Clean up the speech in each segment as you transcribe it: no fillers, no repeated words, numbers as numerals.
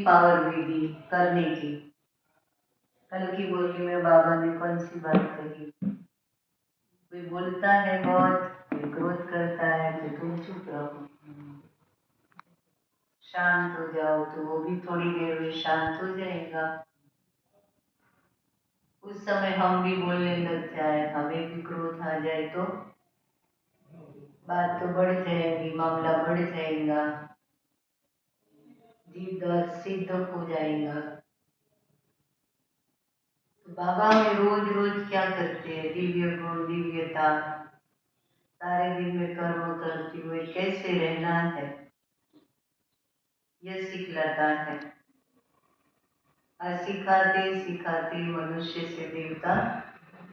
Power भी दी करने की। हल्की बोली में बाबा ने कौन सी बात कही? कोई बोलता है बहुत, कोई क्रोध करता है तो तुम चुप रहो, शांत हो जाओ, तो वो भी थोड़ी देर में शांत हो जाएगा। उस समय हम भी बोलने लग जाए, हमें भी क्रोध आ जाए तो बात तो बढ़ जाएगी, मामला बढ़ जाएगा, जिद और सिद्ध हो जाएगा। तो बाबा में रोज रोज क्या करते हैं? दिव्य गुण, दिव्यता, सारे दिन में कर्म करते हुए कैसे रहना है यह सिखलाता है। और सिखाते सिखाते मनुष्य से देवता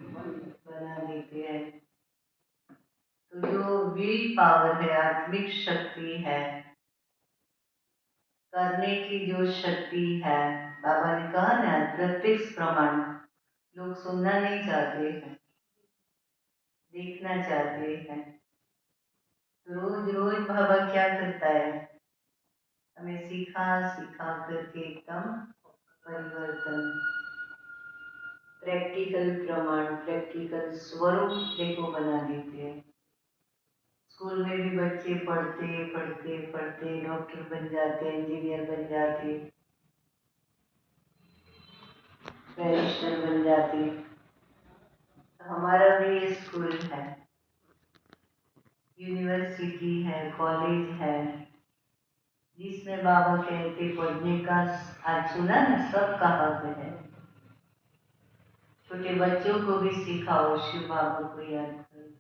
बना देते हैं। तो जो विल पावर है, आत्मिक शक्ति है, करने की जो शक्ति है, बाबा ने कहा ना प्रत्यक्ष प्रमाण, लोग सुनना नहीं चाहते हैं, देखना चाहते हैं। तो रोज रोज बाबा क्या करता है? हमें सिखा सिखा करके एकदम परिवर्तन, प्रैक्टिकल प्रमाण, प्रैक्टिकल स्वरूप देखो बना देते हैं। स्कूल में भी बच्चे पढ़ते पढ़ते पढ़ते डॉक्टर बन जाते, इंजीनियर बन जाते, बैरिस्टर बन जाते। हमारा भी ये स्कूल है, यूनिवर्सिटी है, कॉलेज है, जिसमें बाबा कहते पढ़ने का, आज सुना ना, सबका हक है। छोटे बच्चों को भी सिखाओ शिव बाबा को याद करो।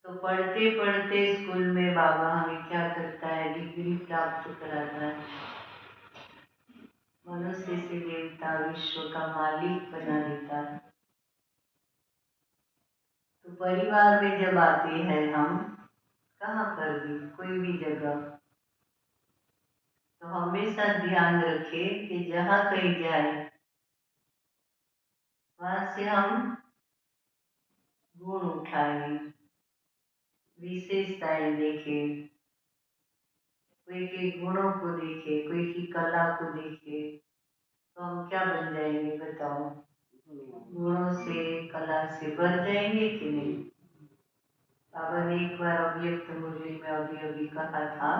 तो पढ़ते पढ़ते स्कूल में बाबा हमें क्या करता है? डिग्री प्राप्त कराता है, मनुष्य से देवता, विश्व का मालिक बना देता है। तो परिवार में जब आते हैं हम, कहाँ पर भी कोई भी जगह, तो हमेशा ध्यान रखें कि जहाँ कहीं जाए वहां से हम गुण उठाएं, विशेषताएं देखें, कोई के गुणों को देखे, कोई की कला को देखे, तो हम क्या बन जाएंगे बताओ? गुणों से, कला से भर जाएंगे कि नहीं? बाबा ने एक बार अव्यक्त मुरली में अभी अभी कहा था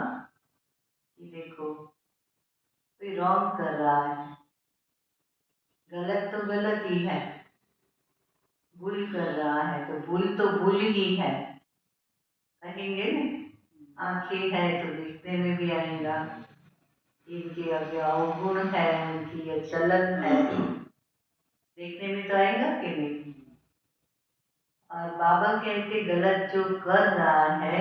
कि देखो कोई रॉन्ग कर रहा है, गलत तो गलत ही है, भूल कर रहा है तो भूल तो भूल ही है, कहेंगे ना। आंखें है तो देखने में भी आएगा, इनके आगे अवगुण है, उनकी ये चलन है, देखने में तो आएगा कि नहीं? और बाबा कहते गलत जो कर रहा है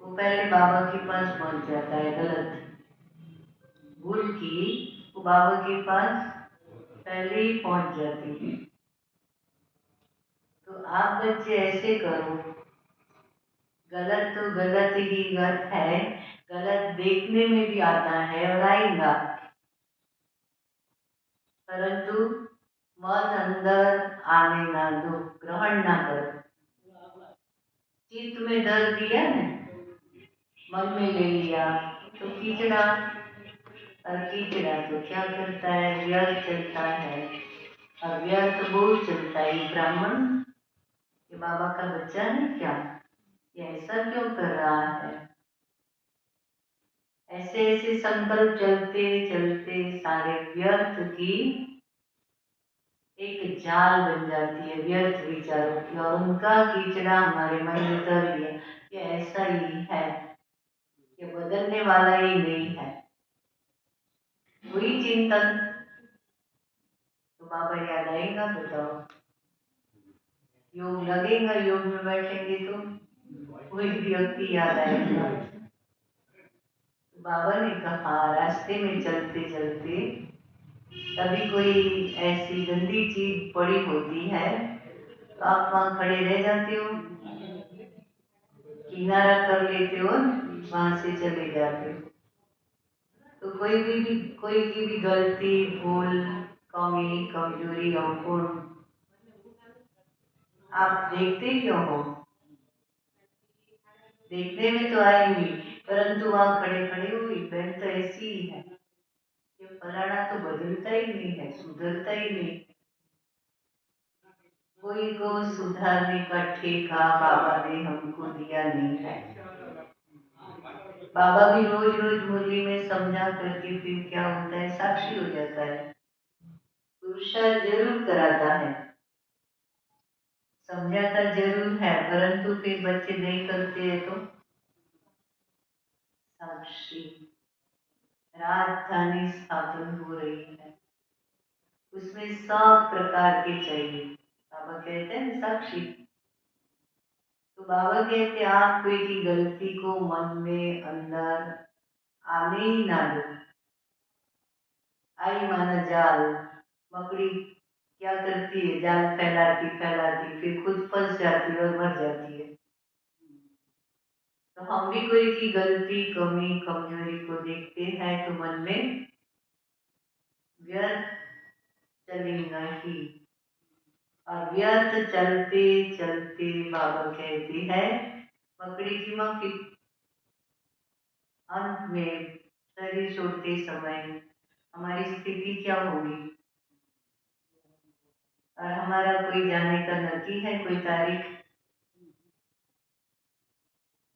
वो पहले बाबा के पास पहुंच जाता है। गलत भूल की वो बाबा के पास पहले ही पहुंच जाती है। तो आप बच्चे ऐसे करो, गलत तो गलत ही गलत है, गलत देखने में भी आता है और आएगा, परंतु मन अंदर आने ना दो, ग्रहण ना करो। चित्त में धर दिया ना, मन में ले लिया तो कीचड़ा, और कीचड़ा तो क्या करता है? व्यर्थ चलता है, और व्यर्थ बहुत चलता है। ये ब्राह्मण, ये बाबा का बच्चा है क्या? ये ऐसा क्यों कर रहा है? ऐसे ऐसे संकल्प चलते चलते सारे व्यर्थ की एक जाल बन जाती है, व्यर्थ विचारों की, और उनका कीचड़ा हमारे मन में धर लिया। ये ऐसा ही है, ये बदलने वाला ही नहीं है। वही चिंतन तो बाबा याद आएगा बताओ? योग लगेगा, योग में बैठेंगे तो कोई व्यक्ति याद आएगा। बाबा ने कहा रास्ते में चलते चलते कभी कोई ऐसी गंदी चीज पड़ी होती है तो आप वहां खड़े रह जाते हो, किनारा कर लेते हो, वहां से चले जाते हो। तो कोई की भी गलती, भूल, कमी, कमजोरी, अवगुण आप देखते क्यों हो? देखने में तो आएंगी, परंतु वहां खड़े खड़े हुई बहन तो ऐसी ही है, ये फलाना तो बदलता ही नहीं है, सुधरता ही नहीं। कोई को सुधारने का ठेका बाबा ने हमको दिया नहीं है। बाबा भी रोज रोज मुरली में समझा करके फिर क्या होता है, साक्षी हो जाता है। पुरुषार्थ जरूर कराता है, समझाता जरूर है, परंतु फिर बच्चे नहीं करते हैं तो साक्षी राजधानी स्थापन हो रही है, उसमें सब प्रकार के चाहिए। बाबा कहते हैं साक्षी, तो बाबा कहते आप कोई की गलती को मन में अंदर आने ही ना दो। आई माना जाल, मकड़ी क्या करती है, जाल फैलाती फैलाती फिर खुद फंस जाती है और मर जाती है। तो हम भी कोई की गलती कमी कमजोरी को देखते हैं तो मन में व्यर्थ चलेगा ही, और व्यर्थ चलते चलते बाबा कहते हैं मकड़ी की माफी, अंत में शरीर छोड़ते समय हमारी स्थिति क्या होगी, और हमारा कोई जाने का नक्की है, कोई तारीख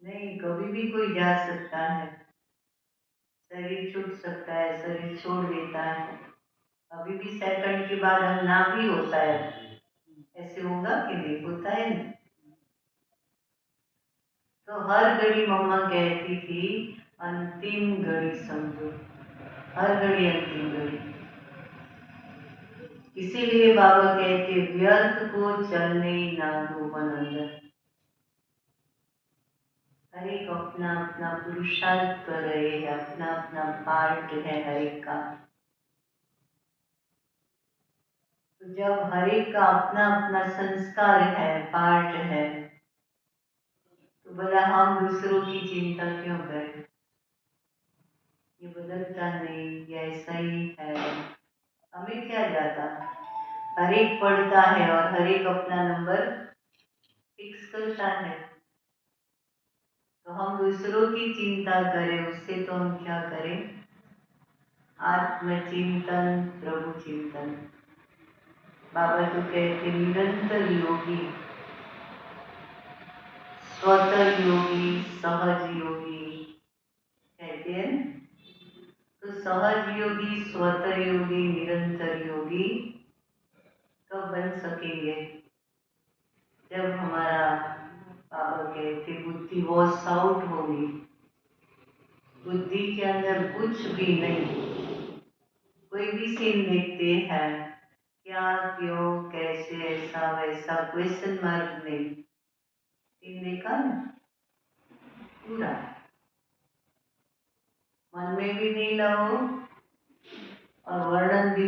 नहीं, कभी भी कोई जा सकता है, शरीर छूट सकता है, शरीर छोड़ देता है, अभी भी सेकंड के बाद हम ना भी होता है, ऐसे होगा कि नहीं होता है ना। तो हर घड़ी मम्मा कहती थी अंतिम घड़ी समझो, हर घड़ी अंतिम घड़ी, इसीलिए बाबा कहते व्यर्थ को चलने ना दो मन अंदर, हर एक अपना अपना पुरुषार्थ कर रहे हैं, अपना अपना पार्ट है हर एक का। तो जब हर एक का अपना अपना संस्कार है, पार्ट है, तो बोला हम दूसरों की चिंता क्यों करें, ये बदलता नहीं, ये ऐसा ही है, हमें क्या जाता, हर एक पढ़ता है और हर एक अपना नंबर फिक्स करता है। तो हम दूसरों की चिंता करें, उससे तो हम क्या करें, आत्मचिंतन प्रभु चिंतन। बाबा तो कहते निरंतर योगी, स्वतः योगी, सहज योगी कहते हैं। तो सहज योगी, स्वतः योगी, निरंतर योगी कब बन सकेंगे, जब हमारा बाबा कहते बुद्धि वॉश आउट होगी, बुद्धि के अंदर कुछ भी नहीं, कोई भी सीन देखते हैं क्या क्यों कैसे ऐसा वैसा क्वेश्चन मार्क नहीं, सीन देखा ना पूरा, मन में भी नहीं लाओ और वर्णन भी